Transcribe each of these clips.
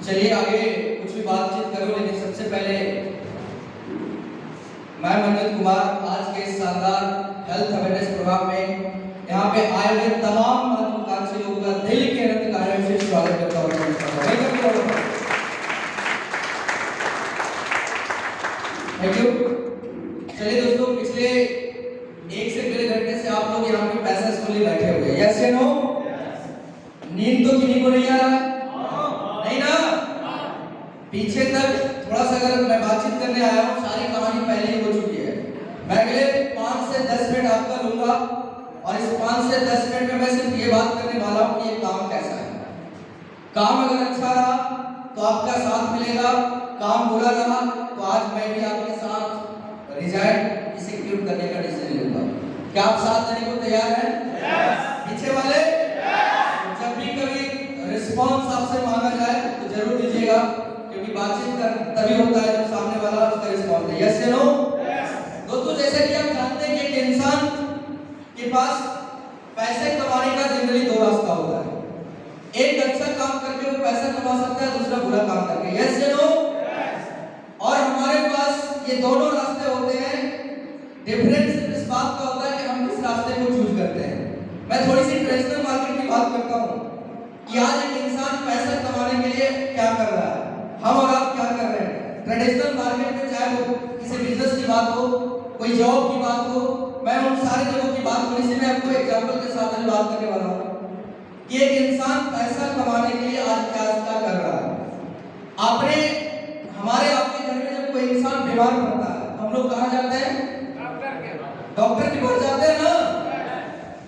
चलिए आगे कुछ भी बातचीत करो, लेकिन सबसे पहले मैं मनोज कुमार आज के इस शानदार हेल्थ अवेयरनेस प्रोग्राम में यहाँ पे आए हुए तमाम महत्वाकांक्षी लोगों का दिल के अनंत कार्यों से स्वागत करता हूँ। Thank you. चलिए दोस्तों, पिछले 1 से 1.5 घंटे से आप लोग यहाँ पे पैसा स्कूल बैठे हुए हैं, यस या नो? नींद तो किन्हीं को नहीं आ रहा? नहीं ना? पीछे तक थोड़ा सा अगर मैं बातचीत करने आया हूँ, सारी कहानी पहले ही हो चुकी है। मैं अगले 5 से 10 मिनट आपका लूंगा और इस 5 से 10 मिनट में मैं सिर्फ ये बात करने वाला हूँ कि ये काम कैसा है। काम अगर अच्छा रहा तो आपका साथ मिलेगा, काम बुरा रहा तो आज मैं भी आपके साथ रिजाइन एग्जीक्यूट करने का डिसीजन लूंगा। क्या आप साथ देने को तैयार हैं? पीछे वाले जब भी कभी रिस्पॉन्स आपसे मांगा जाए तो जरूर दीजिएगा, क्योंकि बातचीत कर तभी होता है जब सामने वाला उसका रिस्पॉन्स दे। यस या नो? दोस्तों, जैसे कि आप जानते हैं कि एक इंसान के पास पैसे कमाने का जनरली 2 रास्ता होता है। एक अच्छा काम करके वो पैसा कमा सकता है, दूसरा बुरा काम करके। यस या नो? और हमारे पास ये दोनों रास्ते होते हैं। डिफरेंस इस बात का होता है कि हम किस रास्ते को चूज करते हैं। मैं थोड़ी सी ट्रेडिशनल मार्केट की बात करता हूँ कि आज एक इंसान पैसा कमाने के लिए क्या कर रहा है, हम और आप क्या कर रहे हैं। ट्रेडिशनल मार्केट में चाहे वो किसी बिजनेस की बात हो, कोई जॉब की बात हो, मैं उन सारे जगहों की बात थोड़ी सी मैं आपको एग्जांपल के साथ बात करने वाला हूँ कि एक इंसान पैसा कमाने के लिए आज क्या कर रहा है। आपने हमारे आपके घर में जब कोई इंसान बीमार पड़ता है, हम लोग कहाँ जाते हैं? डॉक्टर के पास जाते हैं ना।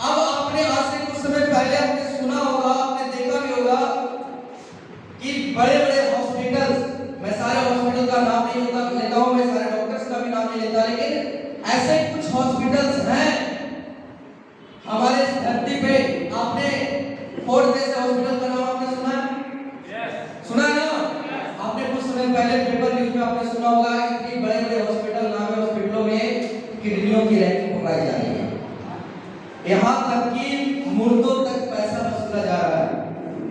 अब आपने आज से कुछ समय पहले आपने सुना होगा, आपने देखा भी होगा कि बड़े-बड़े हॉस्पिटल्स, मैं सारे हॉस्पिटल का नाम नहीं लेता हूं, मैं सारे डॉक्टर्स का भी नाम नहीं लेता, लेकिन ऐसे कुछ हॉस्पिटल्स हैं हमारे धरती पे। आपने फोर्ट जैसे हॉस्पिटल का नाम आपने सुना है? सुना है ना? आपने कुछ समय पहले पेपर न्यूज में आपने सुना होगा कि बड़े-बड़े हॉस्पिटल, नामी हॉस्पिटलों में किडनियों की रैंकिंग पकड़ाई जा रही है। यहाँ तक कि मुर्दों तक पैसा वसूला जा रहा है,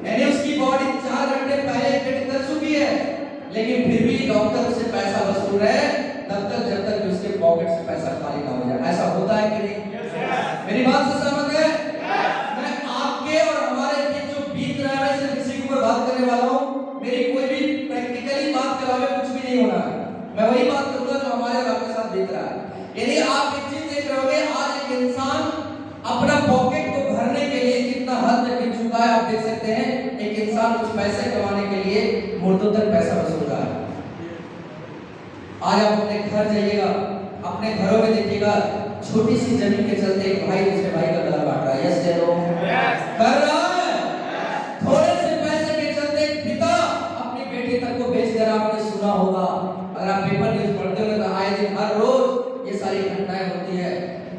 यानी उसकी बॉडी 4 घंटे पहले डेड कर चुकी है, लेकिन फिर भी डॉक्टर उससे पैसा वसूल रहे तब तक जब तक उसके पॉकेट से पैसा खाली ना हो जाए। ऐसा होता है कि नहीं? मेरी बात से सहमत है? मैं आपके और हमारे बीच जो बीत रहा है सिर्फ इसी के ऊपर बात करने वाला हूँ। मेरी कोई भी प्रैक्टिकली बात के अलावा कुछ भी नहीं होना है। मैं वही बात करूंगा जो हमारे और आपके साथ बीत रहा है। यदि आप एक चीज देख रहे होंगे, आज एक इंसान अपना पॉकेट को भरने के लिए कितना हद तक गिर चुका है। आप देख सकते हैं एक इंसान कुछ पैसे कमाने के लिए मुर्दों तक पैसा वसूल रहा है। आज आप अपने घर जाइएगा, अपने घरों में देखिएगा, छोटी सी जमीन के चलते एक भाई दूसरे भाई का गला काट रहा है। यस या नो? कर रहा है। थोड़े से पैसे के चलते एक पिता अपनी बेटी तक को बेच कर, आपने सुना होगा, अगर आप पेपर न्यूज पढ़ते हो तो आए दिन हर रोज ये सारी घटनाएं होती है।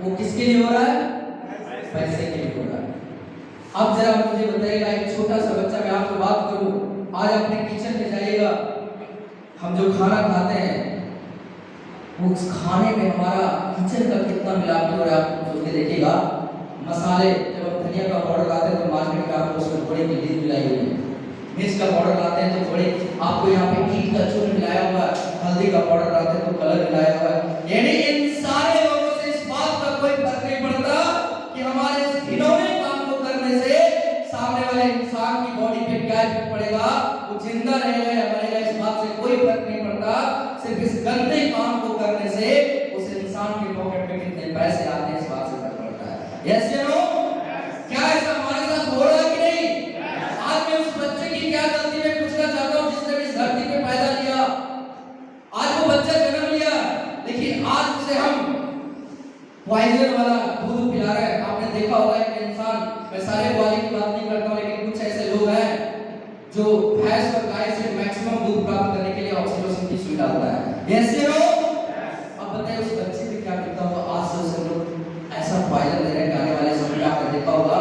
वो किसके लिए हो रहा है? पैसे के लिए हो रहा है। अब जरा मुझे बताइएगा, एक छोटा सा बच्चा, मैं आपको बात करूं, आज अपने किचन में जाइएगा, हम जो खाना खाते हैं उस खाने में हमारा किचन का कितना मिलावट हो रहा है आप सोच के देखिएगा। मसाले, जब हम धनिया का पाउडर लाते हैं तो मार्केट में आपको उसमें थोड़ी गिल्ली मिलाई हुई है। मिर्च का पाउडर लाते हैं तो थोड़ी आपको यहाँ पे ईट का चूर्ण मिलाया हुआ है, हल्दी का पाउडर लाते हैं तो कलर मिलाया हुआ है। यानी इन सारे लोगों से इस बात का कोई फर्क नहीं पड़ता कि हमारे इस घिनौने काम को करने से सामने वाले इंसान की बॉडी पे क्या इफेक्ट पड़ेगा, वो जिंदा रहेगा या मरेगा, इस बात से कोई फर्क नहीं पड़ता। सिर्फ इस गंदे काम को करने से उस इंसान के पॉकेट में कितने पैसे आते हैं, इस बात से फर्क पड़ता है। यस या नो? क्या ऐसा हमारे साथ हो रहा है कि नहीं? आज मैं उस बच्चे की क्या गलती में पूछना चाहता हूँ जिसने इस धरती पे पैदा लिया। आज वो बच्चा जन्म लिया, लेकिन आज उसे हम पॉइजन वाला दूध पिला रहे हैं। आपने देखा होगा एक इंसान, मैं सारे वाले की बात नहीं करता हूँ, लेकिन कुछ ऐसे लोग हैं जो भैंस और गाय से मैक्सिमम दूध प्राप्त करने के लिए ऑक्सीटोसिन की सुई डालता है। यस या नो? अब बताइए उस बच्चे पे क्या बीतता होगा। आज से उसे लोग ऐसा पॉइजन दे रहे हैं, गाने वाले समय आपने देखा होगा।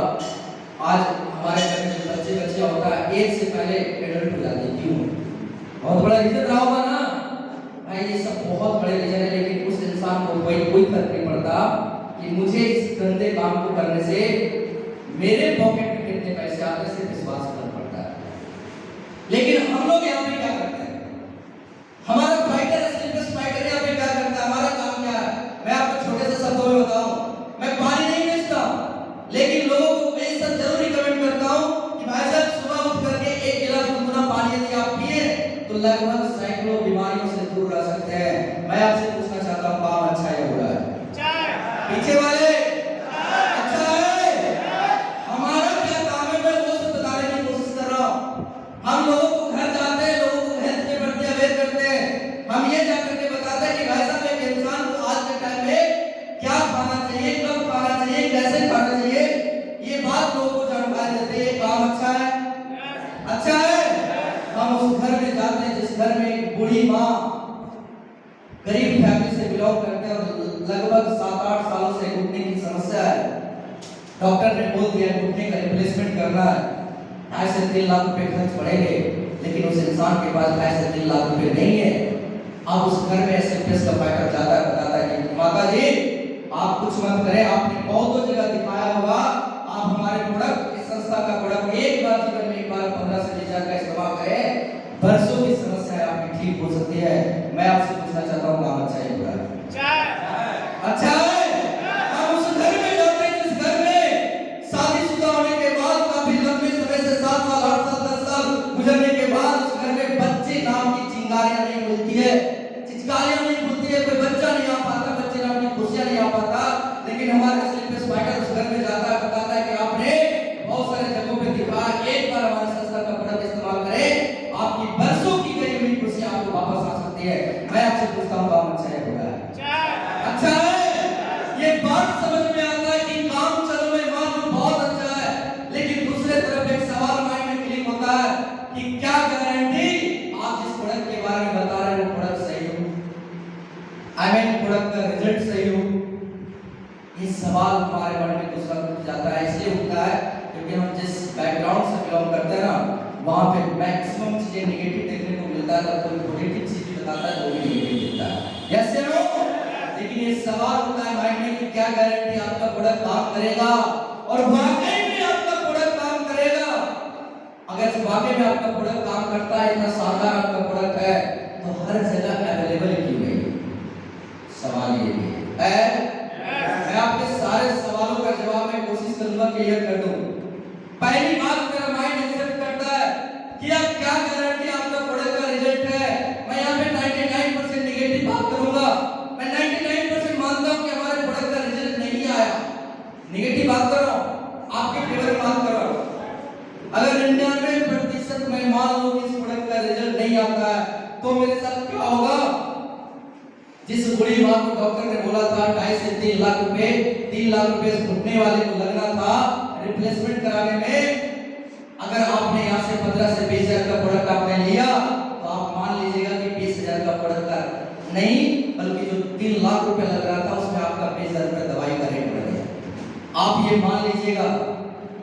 आज हमारे घर में जो बच्चा होता है, एज से पहले एडल्ट हो जाते हैं। क्यों? बहुत बड़ा रीजन रहा होगा ना भाई, ये सब बहुत बड़े रीजन है। लेकिन उस इंसान को कोई फर्क नहीं पड़ता कि मुझे इस गंदे काम को करने से मेरे पॉकेट में कितने पैसे आते हैं, सिर्फ इस बात से फर्क पड़ता है। लेकिन हम लोग यहाँ लगभग सैकड़ों बीमारियों से दूर रह सकते हैं। मैं आपसे पूछना चाहता हूँ, काम अच्छा है बुरा है? पीछे वाले अच्छा है। हमारा क्या काम है? मैं वो सब बताने की कोशिश कर रहा हूँ। हम लोगों को घर जाते हैं, लोगों को हेल्थ के प्रति अवेयर करते हैं। हम ये जाकर के बताते हैं कि भाई साहब एक इंसान को आज के टाइम में क्या खाना चाहिए, कब खाना चाहिए, कैसे खाना चाहिए, ये बात लोगों को जानकारी देते हैं। ये काम अच्छा है? अच्छा है। हम उस घर में जाते हैं जिस घर में एक बूढ़ी माँ गरीब फैमिली से बिलोंग करते हैं और लगभग 7-8 सालों से घुटने की समस्या है। डॉक्टर ने बोल दिया घुटने का रिप्लेसमेंट करना है, 2.5 से 3 लाख रुपए खर्च पड़ेंगे, लेकिन उस इंसान के पास 2.5 से 3 लाख रुपए नहीं है। अब उस घर में एसएफएस का फाइटर जाता है, बताता है कि माता जी आप कुछ मत करें, आपने बहुत जगह दिखाया होगा, आप हमारे प्रोडक्ट, इस संस्था का प्रोडक्ट एक बार जीवन में, एक बार 15 से 20 हजार का इस्तेमाल करें, बरसों की समस्या है आपकी ठीक हो सकती है। मैं आपसे पूछना चाहता हूँ, काम अच्छा है बुरा है? अच्छा है। हम उस घर में जाते हैं जिस घर में शादीशुदा होने के बाद काफी लंबे समय से 7 साल 8 साल 10 साल गुजरने के बाद उस घर में बच्चे नाम की चिंगारियां नहीं मिलती है, चिचकारियां नहीं खुलती है, कोई बच्चा नहीं आ पाता, बच्चे नाम की खुशियां नहीं आ पाता। लेकिन हमारा एसएफएस फाइटर उस घर में जाता है, बताता है कि आपने बहुत सारे जगहों पे दिखाया, एक बार हमारे संस्था का प्रोडक्ट इस्तेमाल करें, आपकी बरसों की गई हुई खुशियां आपको वापस आ सकती है। मैं आपसे पूछता हूँ, काम अच्छा है बुरा है? अच्छा है। ये बात समझ में आता है कि काम चलो मैं मान लूं बहुत अच्छा है, लेकिन दूसरे तरफ एक सवाल माइंड में क्लिक होता है कि क्या गारंटी आप जिस प्रोडक्ट के बारे में बता रहे हैं वो प्रोडक्ट सही हो, आई मीन प्रोडक्ट का रिजल्ट सही हो। ये सवाल हमारे मन में कुछ वक्त जाता है, इसलिए होता है क्योंकि हम जिस बैकग्राउंड से बिलोंग करते हैं ना, वहां पे मैक्सिमम चीजें नेगेटिव देखने को मिलता है, तब कोई पॉजिटिव चीज भी बताता है तो भी नेगेटिव मिलता है। यस या नो? लेकिन ये सवाल होता है माइंड में कि क्या गारंटी आपका प्रोडक्ट काम करेगा, और वाकई में आपका प्रोडक्ट काम करेगा। अगर वाकई में आपका प्रोडक्ट काम करता है, इतना शानदार आपका प्रोडक्ट है, तो हर जगह अवेलेबल क्यों नहीं? सवाल ये भी है। मैं आपके सारे सवालों का जवाब मैं कोशिश करूंगा क्लियर कर दूं। पहली बात, मेरा माइंड एक्सेप्ट करता है कि अब क्या गारंटी आपका प्रोडक्ट का रिजल्ट है। मैं यहाँ पे 99% नेगेटिव बात करूंगा। मैं 99% मानता हूँ कि हमारे प्रोडक्ट का रिजल्ट नहीं आया, नेगेटिव बात कर रहा हूँ, आपके फेवर में बात कर रहा हूँ। अगर 99% मैं मान लूं कि इस प्रोडक्ट का रिजल्ट नहीं आता है, तो मेरे साथ क्या होगा? जिस बुढ़ी माँ को डॉक्टर ने बोला था 2.5 से 3 लाख रुपए, 3 लाख रुपए घुटने वाले को लगना था रिप्लेसमेंट कराने में, अगर आपने यहाँ से 15 से 20 हजार का प्रोडक्ट आपने लिया, तो आप मान लीजिएगा कि 20 हजार का प्रोडक्ट का नहीं, बल्कि जो 3 लाख रुपए लग रहा था उसमें आपका 20 हजार रुपए दवाई का रेट बढ़ गया। आप ये मान लीजिएगा,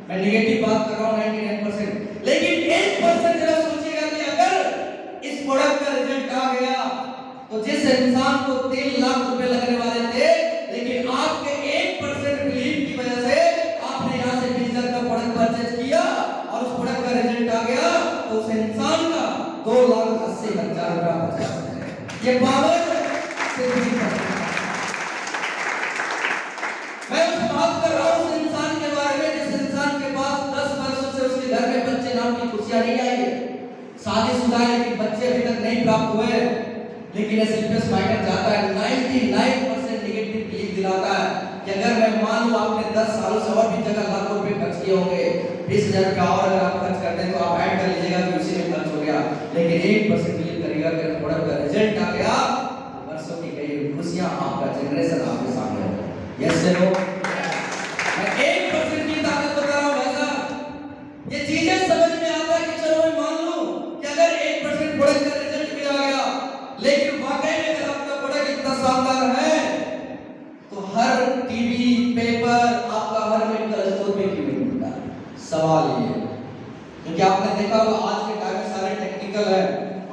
मैं नेगेटिव बात कर रहा हूँ 99%, लेकिन 1% जरा सोचिएगा कि अगर इस प्रोडक्ट का रिजल्ट आ गया, तो जिस इंसान को 3 लाख रुपए लगने वाले थे, लेकिन आपके 1% बिलीव की वजह से आपने यहाँ से 20 हजार का प्रोडक्ट परचेज किया और उस प्रोडक्ट का रिजल्ट आ गया, तो उस इंसान का 2,80,000 रुपया बचा है। ये पावर सिर्फ मैं उस बात कर रहा हूँ उस इंसान के बारे में जिस इंसान के पास 10 वर्षों से उसके घर में बच्चे नाम की खुशियां नहीं आई है, शादीशुदा है लेकिन बच्चे अभी तक नहीं प्राप्त हुए, लेकिन एसएफएस फाइटर जाता है 99% नेगेटिव बिलीफ दिलाता है कि अगर मैं मान लूं आपने 10 सालों से और भी जगह लाखों रुपए खर्च किए होंगे, 20,000 रुपया और अगर आप खर्च करते हैं तो आप ऐड कर लीजिएगा कि उसी में खर्च हो गया, लेकिन 1% बिलीव करिएगा कि प्रोडक्ट का रिजल्ट आ गया, तो वर्षों की गई खुशियां आपका जनरेशन आपके सामने होगा। यस या नो? मैं 1% की ताकत बता रहा हूं भाई साहब। ये चीजें समझ में आता है कि चलो मैं मान लूं कि अगर 1% प्रोडक्ट का रिजल्ट भी आ गया, लेकिन वाकई में अगर आपका प्रोडक्ट इतना शानदार है, तो हर टीवी पेपर आपका हर मेडिकल स्टोर में क्यों नहीं मिलता? सवाल ये है, क्योंकि आपने देखा होगा आज के टाइम में सारे टेक्निकल है,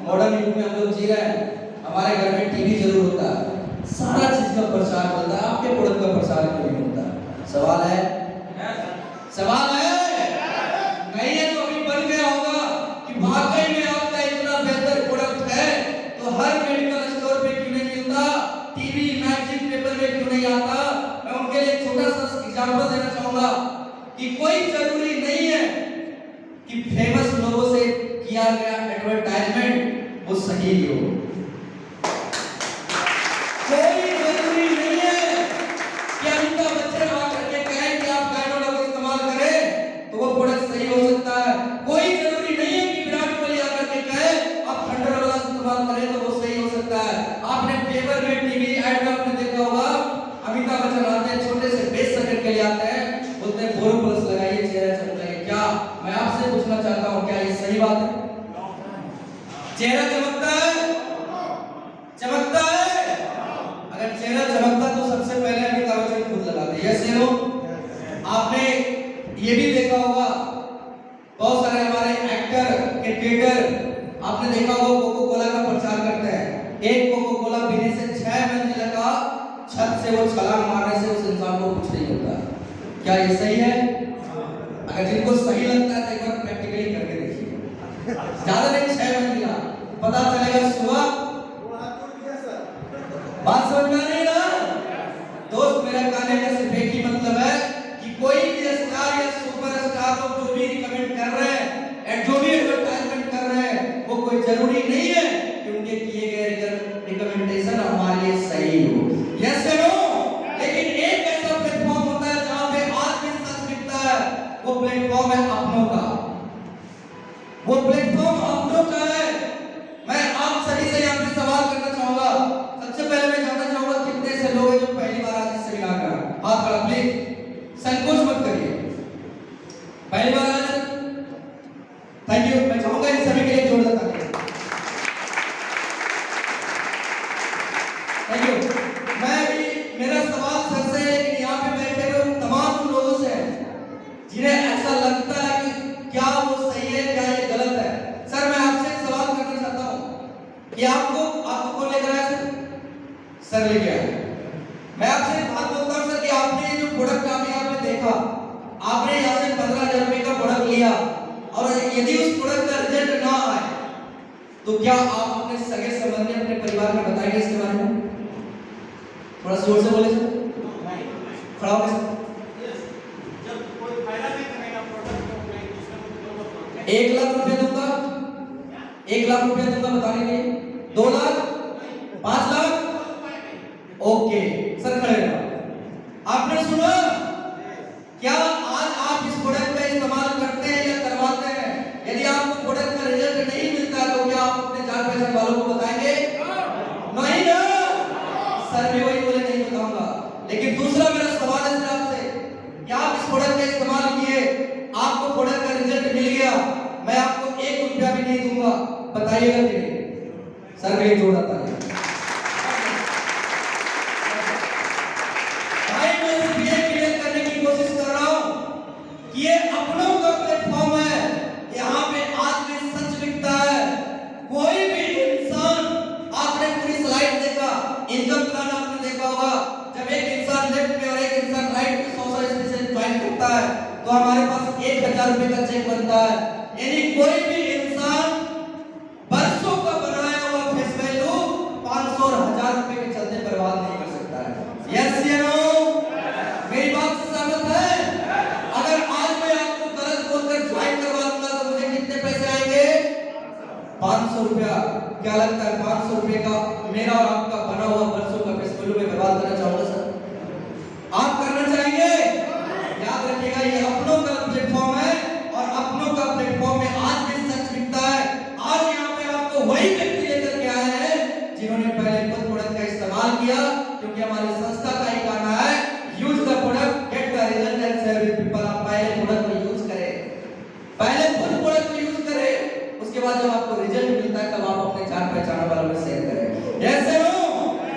मॉडर्न युग में हम लोग जी रहे हैं, हमारे घर में टीवी जरूर होता है, सारा चीज का प्रचार होता है, आपके प्रोडक्ट का प्रचार क्यों नहीं होता? सवाल है? सवाल है? नहीं है तो अभी बन गया होगा कि वाकई में आपका इतना बेहतर प्रोडक्ट है, तो हर मेडिकल स्टोर पे क्यों नहीं मिलता, टीवी मैगजीन पेपर में क्यों नहीं आता? मैं उनके लिए एक छोटा सा एग्जांपल देना चाहूंगा कि कोई जरूरी नहीं है कि फेमस लोगों से किया गया एडवर्टाइजमेंट वो सही हो। कोई जरूरी नहीं है कि अमिताभ बच्चन आकर के कहें कि आप गायनोला को इस्तेमाल करें तो वो प्रोडक्ट सही हो सकता है। कोई जरूरी नहीं है कि विराट कोहली आकर के कहे आप थंडर वाला इस्तेमाल करें तो वो सही हो सकता है। आपने पेपर में टीवी एड में आपने देखा होगा, अमिताभ बच्चन आते हैं, छोटे से 20 सेकंड के लिए आते हैं, बोलते हैं बोरोप्लस लगाइए, चेहरा चमकेगा। क्या मैं आपसे पूछना चाहता हूं, क्या ये सही बात है? चेहरा चमकता है? चमकता है? अगर चेहरा चमकता तो सबसे पहले अमिताभ बच्चन खुद लगाते। यस या नो? आपने ये भी देखा होगा, बहुत सारे हमारे एक्टर, क्रिकेटर, आपने देखा होगा कोको कोला का प्रचार करते हैं। एक कोको कोला पीने से 6 मंजिल का छत से वो छलांग मारने से उस इंसान को कुछ नहीं होता। क्या ये सही है? अगर जिनको सही लगता है तो एक बार प्रैक्टिकली करके देखिए। ज्यादा नहीं, 6 मंजिला, पता चलेगा सुबह। बात समझ में नहीं ना दोस्त? मेरा कहने का सिर्फ एक ही मतलब है कि कोई भी स्टार या सुपरस्टार को जो भी रिकमेंड कर रहे हैं, जो भी एडवर्टाइजमेंट कर रहे हैं, वो कोई जरूरी नहीं है कि उनके किए गए रिकमेंडेशन हमारे लिए सही हो। यस या नो? लेकिन एक ऐसा प्लेटफॉर्म होता है जहां पे आज भी सच दिखता है, वो प्लेटफॉर्म है अपनों का। वो प्लेटफॉर्म अपनों का है। मैं आप सभी से यहाँ पे सवाल करना चाहूंगा। सबसे पहले मैं जानना चाहूंगा कितने ऐसे लोग हैं जो पहली बार आज इस सेमिनार में आए? हाथ खड़ा प्लीज, संकोच मत करिए। पहली बार आज? Thank you. मैं चाहूंगा इन सभी के लिए जोरदार तालियां। Thank you. मैं भी, मेरा सवाल सर से है कि यहाँ पे बैठे हुए तमाम उन लोगों से है जिन्हें ऐसा लगता है कि क्या वो सही है, क्या ये गलत है। सर मैं आपसे एक सवाल करना चाहता हूँ कि आपको कौन लेकर आया सर? सर लेके आए। मैं आपसे एक बात बोलता हूँ सर कि आपने ये जो प्रोडक्ट आप यहाँ पे देखा, आपने यहाँ से 15,000 रुपए का प्रोडक्ट लिया और यदि उस प्रोडक्ट का रिजल्ट ना आए तो क्या आप अपने सगे संबंधी, अपने परिवार में बताएंगे इसके बारे में? थोड़ा जोर से बोले सर। खड़ा होकर सर। 1 लाख रुपए दूंगा, 1 लाख रुपए दूंगा बताने के लिए। 2 लाख, 5 लाख, ओके सर खड़े रहो। आपने सुना? क्या आज आप इस प्रोडक्ट का इस्तेमाल करते हैं या करवाते हैं? यदि आपको प्रोडक्ट का रिजल्ट नहीं मिलता तो क्या आप अपने जान पहचान वालों को बताएंगे? नहीं ना? सर भी वही बोले नहीं बताऊंगा। लेकिन दूसरा मेरा सवाल है सर आपसे, क्या आप इस प्रोडक्ट का इस्तेमाल किए, आपको प्रोडक्ट का रिजल्ट मिल गया, मैं आपको 1 रुपया भी नहीं दूंगा, बताइएगा कि नहीं? सर भी जोड़ आता है। भाई मैं सिर्फ ये क्लियर करने की कोशिश कर रहा हूं कि ये अपनों का प्लेटफॉर्म है, यहाँ पे आज भी सच बिकता है। कोई भी इंसान, आपने पूरी स्लाइड देखा, इनकम प्लान आपने देखा होगा, जब एक इंसान लेफ्ट में और एक इंसान राइट में 100 स्पेशल ज्वाइन करता है तो हमारे पास 1000 रुपए का चेक बनता है। यानी कोई भी इंसान बरसों का बनाया हुआ फेस वैल्यू 500 और 1000 रुपए के चलते बर्बाद नहीं कर सकता है। यस या नो? मेरी बात से सहमत है? अगर आज मैं आपको गलत बोलकर ज्वाइन करवा दूंगा तो मुझे कितने पैसे आएंगे? 500 रुपया। क्या लगता है 500 रुपए का मेरा और आपका बना हुआ बरसों का फेस वैल्यू में बर्बाद करना चाहूंगा सर? आप करना चाहेंगे? याद रखिएगा ये अपनों का प्लेटफॉर्म है और अपनों का प्लेटफॉर्म में आज भी सच बिकता है। आज यहाँ पे आपको वही व्यक्ति लेकर के आए हैं जिन्होंने पहले खुद प्रोडक्ट का इस्तेमाल किया, क्योंकि हमारी संस्था का ही कहना है use the product, get the result and share with people. आप पहले प्रोडक्ट को यूज करें, पहले खुद प्रोडक्ट को यूज करें, उसके बाद जब आपको रिजल्ट मिलता है तब आप अपने जान पहचान वालों में शेयर करें। जैसे हो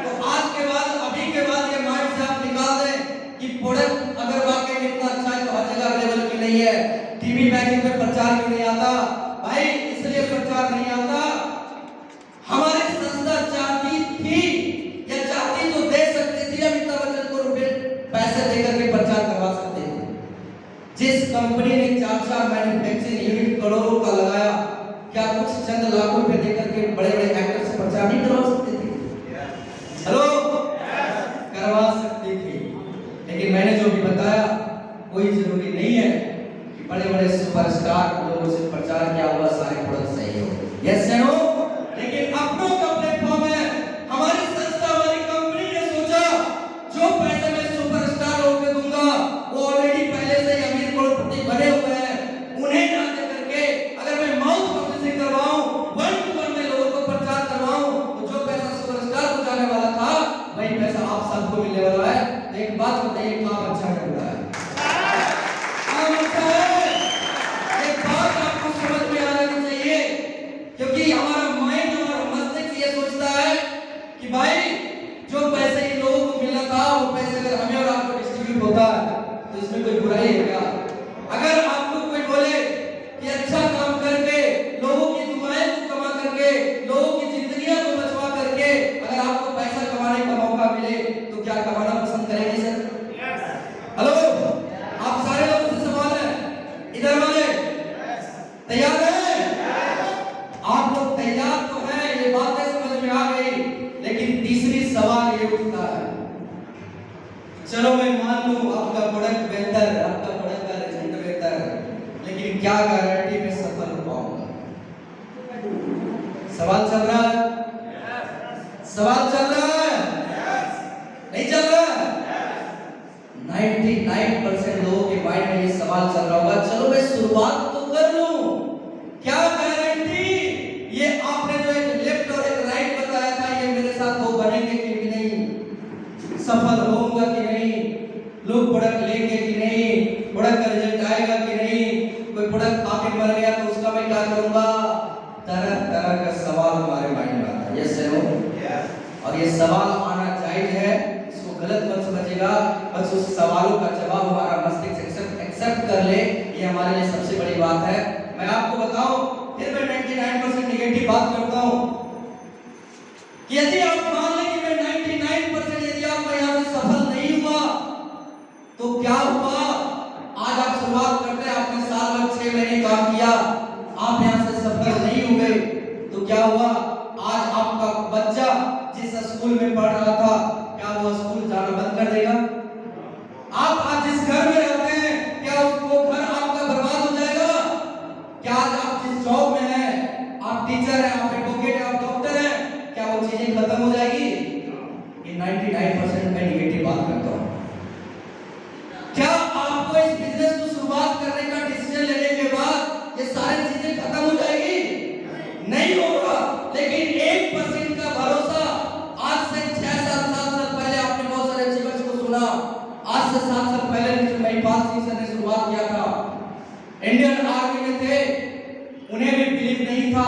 तो आज के बाद, अभी के बाद ये माइंड से आप निकाल दें कि प्रोडक्ट अगर वाकई में इतना अच्छा है तो हर जगह अवेलेबल क्यों नहीं है? टीवी मैगजीन में प्रचार क्यों नहीं आता? भाई इसलिए प्रचार नहीं आता, हमारी संस्था चाहती थी या चाहती तो दे सकती थी, अमिताभ बच्चन को रुपए पैसे देकर के प्रचार करवा सकते थे। जिस कंपनी ने 4 मैन्युफैक्चरिंग यूनिट करोड़ों का लगाया, क्या कुछ चंद लाखों रुपए देकर के बड़े बड़े एक्टर से प्रचार नहीं करवा सकते थे? हेलो, करवा सकते थे। लेकिन मैंने जो भी बताया कोई जरूरी नहीं है कि बड़े बड़े सुपरस्टार लोगों से प्रचार किया हुआ सारे प्रोडक्ट सही हो। यस या नो? लेकिन अपनों का प्लेटफॉर्म है। हमारी संस्था, हमारी कंपनी ने सोचा जो पैसे मैं सुपरस्टार लोगों को दूंगा वो ऑलरेडी पहले से ही अमीर करोड़पति बने हुए हैं, उन्हें ना दे करके अगर मैं माउथ पब्लिसिटी करवाऊं, वन टू वन में लोगों को प्रचार करवाऊं, तो जो पैसा सुपरस्टार को जाने वाला था वही पैसा आप सबको मिलने वाला है। तो एक बात बताइए, काम अच्छा है बुरा है? काम अच्छा है। एक बात आपको समझ में आ जानी चाहिए, क्योंकि हमारा माइंड, हमारा मस्तिष्क ये सोचता है कि भाई जो पैसे इन लोगों को मिलना था वो पैसे अगर हमें और आपको डिस्ट्रीब्यूट होता है तो इसमें कोई बुराई है क्या? अगर आपको कोई बोले कि अच्छा काम करके, लोगों की दुआएं को कमा करके, लोगों की जिंदगियां को बचवा करके अगर आपको पैसा कमाने का मौका मिले तो क्या कमाना पसंद करेंगे सर? हेलो, आप सारे लोगों से सवाल है, इधर वाले तैयार हैं? आप लोग तैयार तो हैं, ये बातें समझ में आ गई, लेकिन तीसरी सवाल ये उठता है, चलो मैं मान लूं आपका प्रोडक्ट बेहतर है, आपका प्रोडक्ट का रिजल्ट बेहतर है, लेकिन क्या गारंटी मैं सफल हो पाऊंगा? सवाल चल रहा है? सवाल चल रहा है? नहीं चल रहा? 99% लोगों के माइंड में ये सवाल चल रहा होगा, चलो मैं शुरुआत तो कर लूं, क्या गारंटी ये आपने जो एक लेफ्ट और एक राइट बताया था ये मेरे साथ वो बनेंगे कि नहीं, सफल होऊंगा कि नहीं, लोग प्रोडक्ट लेंगे कि नहीं, प्रोडक्ट का रिजल्ट आएगा कि नहीं, कोई प्रोडक्ट पाके मर गया तो उसका मैं क्या करूंगा? तरह तरह का सवाल हमारे माइंड में आता है। Yes no? और ये सवाल आना जायज है, इसको गलत मत समझिएगा, बस उस सवालों का जवाब हमारा मस्तिष्क एक्सेप्ट कर ले, ये हमारे लिए सबसे बड़ी बात है। मैं आपको बताऊं, फिर मैं 99% नेगेटिव बात करता हूं कि यदि आप मान लें कि मैं 99% यदि आप यहां से सफल नहीं हुआ तो क्या हुआ? आज आप शुरुआत करते हैं, आपने साल भर 6 महीने काम किया, आप यहां से सफल नहीं हुए तो क्या हुआ? आज आपका बच्चा जिस स्कूल में पढ़ रहा था, क्या वो स्कूल जाना बंद कर देगा? आप आज जिस घर में रहते हैं, क्या वो घर आपका बर्बाद हो जाएगा? क्या आज आप जिस जॉब में हैं, आप टीचर हैं, आप एडवोकेट हैं, आप डॉक्टर हैं, क्या वो चीजें खत्म हो जाएगी? ये 99% मैं नेगेटिव बात करता हूं। क्या आपको इस बिजनेस को शुरुआत करने का डिसीजन लेने के बाद ये सारी चीजें खत्म हो जाएगी? नहीं होगा, लेकिन 1% का भरोसा, आज से 6-7 साल पहले आपने बहुत सारे अचीवर्स को सुना, आज से 7 साल पहले मिस्टर महिपाल सिंह सर ने शुरुआत किया था, इंडियन आर्मी में थे, उन्हें भी बिलीव नहीं था,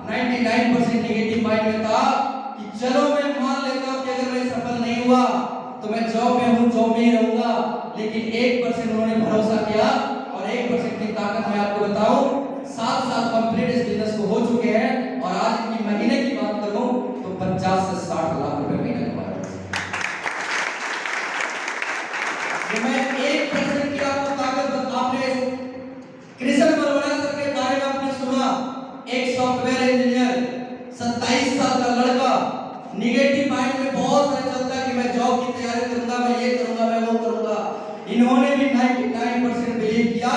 99% नेगेटिव माइंड में था कि चलो मैं मान लेता हूं कि अगर मैं सफल नहीं हुआ तो मैं जॉब में हूं, जॉब में ही रहूंगा, लेकिन 1% उन्होंने भरोसा किया और 1% की ताकत मैं आपको बताऊं, 7 साल कंप्लीट इस बिजनेस को हो चुके हैं और आज की महीने की बात करूं तो 50 से 60 लाख रुपए महीने कमा रहे हैं। मैं 1% की आपको ताकत, आपने कृष्ण बलवड़ा सर के बारे में आपने सुना, एक सॉफ्टवेयर इंजीनियर, 27 साल का लड़का, निगेटिव माइंड में बहुत सारे चलता है कि मैं जॉब की तैयारी करूंगा, मैं ये करूंगा, मैं वो करूंगा। इन्होंने भी 99% बिलीव किया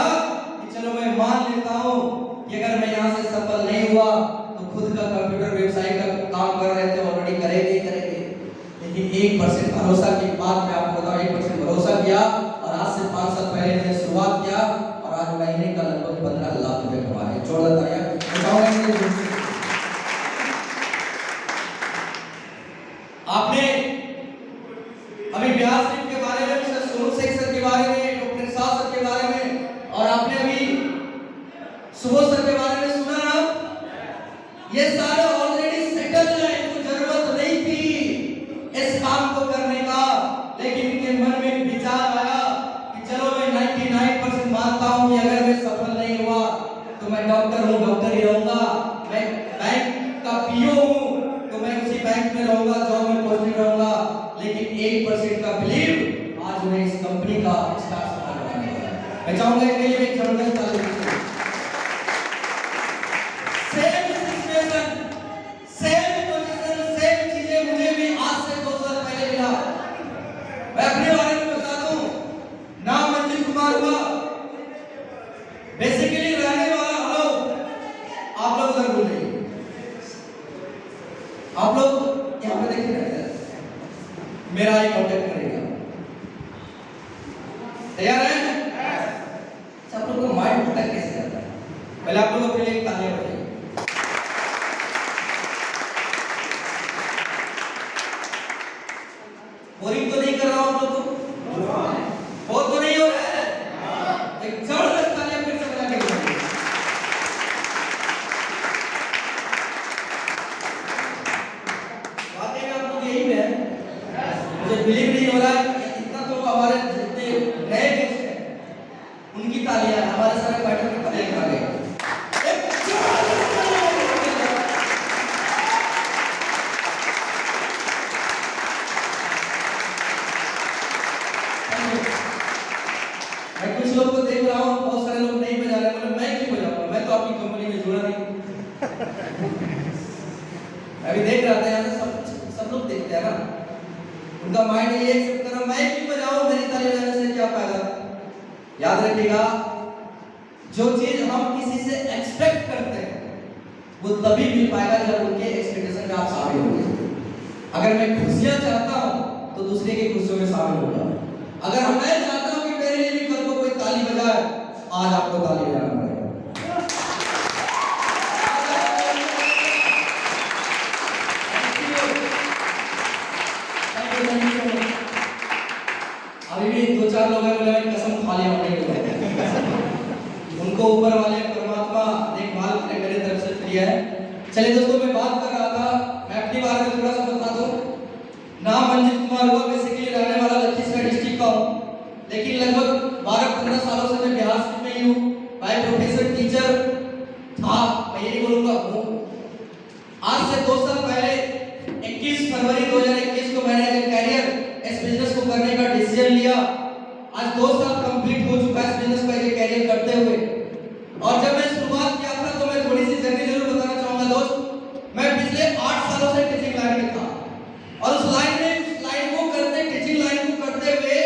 कि चलो मैं मान लेता हूं कि अगर मैं यहां से सफल नहीं हुआ तो खुद का कंप्यूटर व्यवसाय का काम कर रहे थे, ऑलरेडी करेंगे, लेकिन 1% भरोसा की बात मैं आपको बताऊं, 1% भरोसा किया और आज से 5 साल पहले मैंने शुरुआत किया और आज महीने का लगभग 15 लाख रुपए कमा रहे हैं। जोरदार तालियां। आपने अभी व्यास जी के बारे में, मिस्टर सोनू शेख सर के बारे में, डॉक्टर शाह सर के बारे में और आपने अभी सुबोध सर के बारे में सुना ना, ये सारे ऑलरेडी सेटल हैं, इनको जरूरत नहीं थी इस काम को करने का, लेकिन इनके मन में विचार आया कि चलो मैं 99% मानता हूं कि अगर मैं सफल नहीं हुआ तो मैं डॉक्टर हूं, डॉक्टर ही रहूंगा, मैं बैंक का पीओ हूं तो मैं उसी बैंक में रहूंगा, जॉब में पोस्टिंग रहूंगा, लेकिन 1% का बिलीव आज मैं इस कंपनी का स्टार सफल बनाने वाला है। मैं चाहूंगा इसके लिए एक जबरदस्त ताली दीजिए। सेम सिचुएशन पहले आप लोग अपने लिए तालियां बजाइए। बोरिंग तो नहीं कर रहा हूं आप लोग को? बहुत तो नहीं हो रहा है? एक जबरदस्त तालियां फिर से बजा के दीजिए। वाकई में आप लोग यही में है। मुझे बिलीव नहीं हो रहा है कि इतना तो हमारे जितने नए गेस्ट हैं उनकी तालियां हमारे सारे बैठक में तालियां खा गए। मैं कुछ लोग को देख रहा हूँ, बहुत सारे लोग नहीं बजा रहे, मतलब मैं क्यों बजाऊंगा? मैं तो आपकी कंपनी में जुड़ा नहीं। अभी देख रहा था यहाँ से सब लोग देखते हैं ना, उनका माइंड ये एक्सेप्ट कर रहा, मैं क्यों बजाऊं, मेरी ताली बजाने से क्या फायदा? याद रखिएगा, जो चीज हम किसी से एक्सपेक्ट करते हैं वो तभी मिल पाएगा जब उनके एक्सपेक्टेशन में आप शामिल होंगे। अगर मैं खुशियां चाहता हूं तो दूसरे की खुशियों में शामिल हो जाओ। अगर मैं चाहता हूं कि मेरे लिए भी कल को कोई ताली बजाए, आज आपको ताली बजाना पड़ेगा। अभी भी दो चार लोग हैं, बोले कसम खा लिया हमने, उनको ऊपर वाले परमात्मा देखभाल करने मेरी तरफ से फ्री है। चलिए दोस्तों, मैं बात कर रहा था, मैं अपने बारे में थोड़ा सा बता दूं। नाम मंजित कुमार हुआ, बेसिकली रहने वाला लखीसराय डिस्ट्रिक्ट का हूँ, लेकिन लगभग 12-15 सालों से मैं बिहार स्टेट में ही हूँ। बाय प्रोफेसर टीचर था, मैं ये नहीं बोलूँगा हूँ। आज से 2 साल पहले 21 फरवरी 2021 को मैंने एक कैरियर इस बिजनेस को करने का डिसीजन लिया। आज 2 साल कंप्लीट हो चुका है इस बिजनेस का ये कैरियर करते हुए। और जब मैं शुरुआत किया था तो मैं थोड़ी सी जर्नी जरूर बताना चाहूँगा दोस्त। मैं पिछले 8 सालों से टीचिंग लाइन में था और उस लाइन को करते, टीचिंग लाइन को करते हुए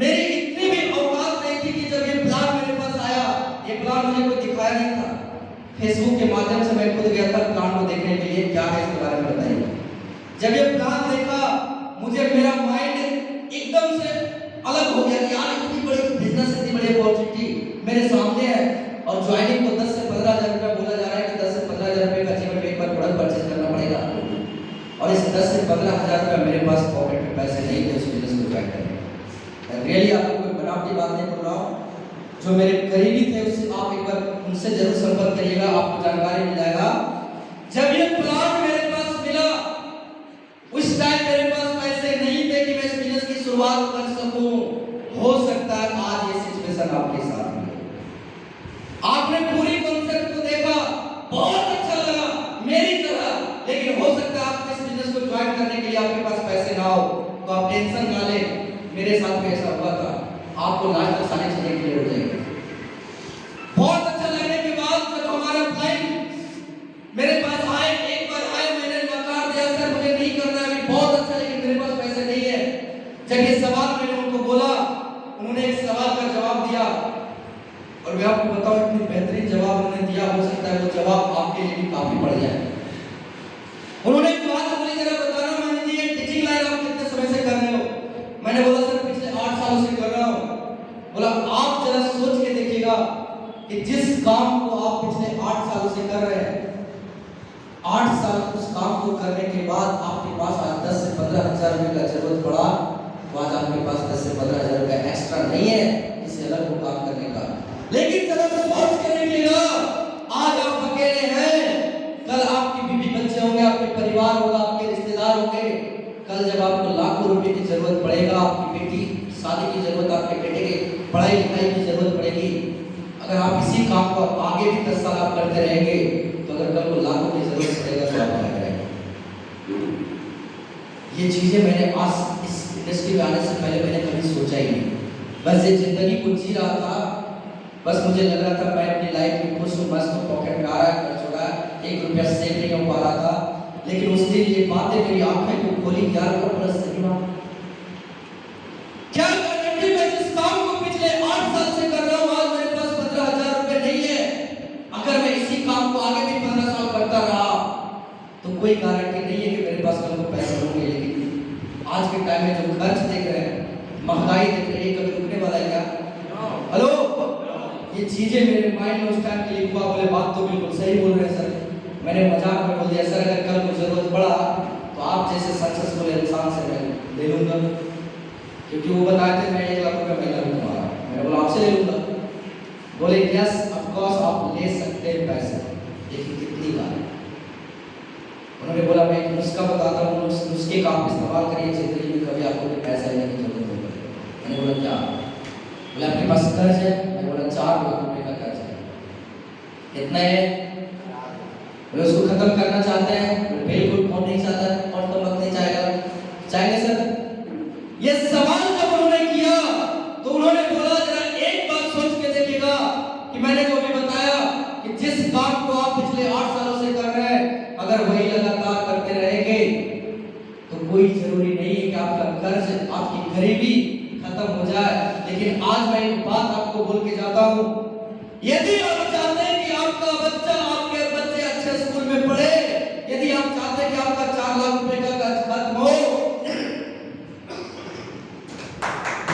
मेरी इतनी भी औकात नहीं थी कि जब ये प्लान मेरे पास आया, ये प्लान मुझे कोई दिखाया नहीं था। फेसबुक के माध्यम से मैं खुद गया था प्लान को देखने के लिए, क्या है इसके बारे में बताइए। जब ये प्लान देखा, मुझे मेरा माइंड एकदम से अलग हो गया कि यार इतनी बड़ी बिजनेस, इतनी बड़ी अपॉर्चुनिटी मेरे सामने है और ज्वाइनिंग को 10 से 15 हजार रुपया बोला जा रहा है कि 10 से 15 हजार रुपये का जीवन में एक बार प्रोडक्ट परचेज करना पड़ेगा। और इस 10 से 15 हजार रुपया मेरे पास पॉकेट में पैसे नहीं थे उस बिजनेस को ज्वाइन करने। रियली आपको कोई बनावटी बात नहीं बोल रहा हूँ, जो मेरे करीबी थे उससे आप एक बार उनसे जरूर संपर्क करिएगा, आपको जानकारी मिल जाएगा। जब ये प्लान मेरे पास मिला, उस टाइम मेरे पास पैसे नहीं थे कि मैं इस बिजनेस की शुरुआत कर सकूं। हो सकता है आज ये सिचुएशन आपके साथ में। आपने पूरी कॉन्सेप्ट को देखा, बहुत अच्छा लगा मेरी तरह, लेकिन हो सकता है आप इस बिजनेस को ज्वाइन करने के लिए आपके पास पैसे ना हो, तो आप टेंशन ना लें। मेरे साथ भी ऐसा हुआ था, आपको लास्ट तक सारी चीजें क्लियर हो जाएगी। बहुत अच्छा लगने के बाद जब हमारा क्लाइंट मेरे पास आए, एक बार आए, मैंने नकार दिया, सर मुझे नहीं करना है, बहुत अच्छा, लेकिन मेरे पास पैसे नहीं है। जब ये सवाल मैंने उनको बोला, उन्होंने एक सवाल का जवाब दिया और मैं आपको बताऊं इतनी बेहतरीन जवाब उन्होंने दिया, हो सकता है वो जवाब आपके लिए भी काफी बढ़ जाए। उन्होंने एक बात बोली, जरा बताना मैंने जी, ये टीचिंग लाइन आप कितने समय से कर रहे हो? मैंने बोला सर पिछले 8 सालों से कर रहा हूँ। बोला आप जरा सोच के देखिएगा कि जिस काम को आप पिछले 8 सालों से कर रहे हैं, 8 साल उस काम को करने के बाद आपके पास आज 10 से 15 हजार रुपए का जरूरत पड़ा, तो आज आपके पास 10 से 15 हजार रुपए एक्स्ट्रा नहीं है इसे अलग को काम करने का। लेकिन जरा सोच के देखिएगा, आज आप अकेले हैं, कल आपकी बीवी बच्चे होंगे, आपके परिवार होगा, आपके रिश्तेदार होंगे। कल जब आपको लाखों रुपए की जरूरत पड़ेगा, आपकी बेटी शादी की जरूरत, आपके बेटे की पढ़ाई लिखाई की जरूरत पड़ेगी, अगर आप इसी काम को आगे भी 10 साल आप करते रहेंगे, तो अगर कल को लाखों की जरूरत पड़ेगा तो आप क्या करेंगे? ये चीजें मैंने आज इस इंडस्ट्री में आने से पहले मैंने कभी सोचा ही नहीं। बस ये जिंदगी को जी रहा था, बस मुझे लग रहा था मैं अपनी लाइफ में खुश हूँ, मस्त हूँ, पॉकेट में आ रहा है, खर्च हो रहा है, 1 रुपया सेव नहीं हो पा रहा था। लेकिन उस दिन ये बातें मेरी आंखें को खोली, यार बड़ा सही बात, क्या गारंटी मैं जिस काम को पिछले 8 साल से कर रहा हूँ, आज मेरे पास 15 हजार रुपए नहीं है, अगर मैं इसी काम को आगे भी 15 साल करता रहा तो कोई गारंटी नहीं है कि मेरे पास कल को पैसे होंगे। लेकिन आज के टाइम में जो खर्च देख रहे हैं, महंगाई देख रहे हैं, कभी रुकने वाला है क्या? हेलो, ये चीजें मेरे माइंड में उस टाइम क्लिक हुआ, बोले बात तो बिल्कुल सही बोल रहे हैं सर। मैंने मजाक में बोल दिया सर अगर कल को जरूरत पड़ा तो आप जैसे सक्सेसफुल इंसान से मैं ले लूंगा, क्योंकि वो बताए थे मैं 1 लाख रुपया महीना भी कमा रहा हूं। मैंने बोला आपसे ले लूंगा। बोले यस ऑफ कोर्स आप ले सकते हैं पैसे, लेकिन कितनी बार। उन्होंने बोला मैं एक नुस्खा बताता हूँ, उस नुस्खे का आप इस्तेमाल करिए, जिंदगी में कभी आपको पैसा लेने की जरूरत नहीं पड़ेगी। मैंने बोला क्या? बोला आपके पास कर्ज है? मैंने बोला 4 लाख रुपए का कर्ज है। कितना है? बोले उसको खत्म करना चाहते हैं? बिल्कुल, कौन नहीं चाहता, कौन तो वक्त नहीं चाहेगा, चाहेंगे सर? ये सवाल जब उन्होंने किया तो उन्होंने बोला जरा एक बात सोच के देखिएगा कि मैंने जो भी बताया कि जिस काम को आप पिछले 8 सालों से कर रहे हैं, अगर वही लगातार करते रहेंगे तो कोई जरूरी नहीं है कि आपका कर्ज, आपकी गरीबी खत्म हो जाए। लेकिन आज मैं एक बात आपको बोल के जाता हूं, यदि आप चाहते हैं कि आपका बच्चा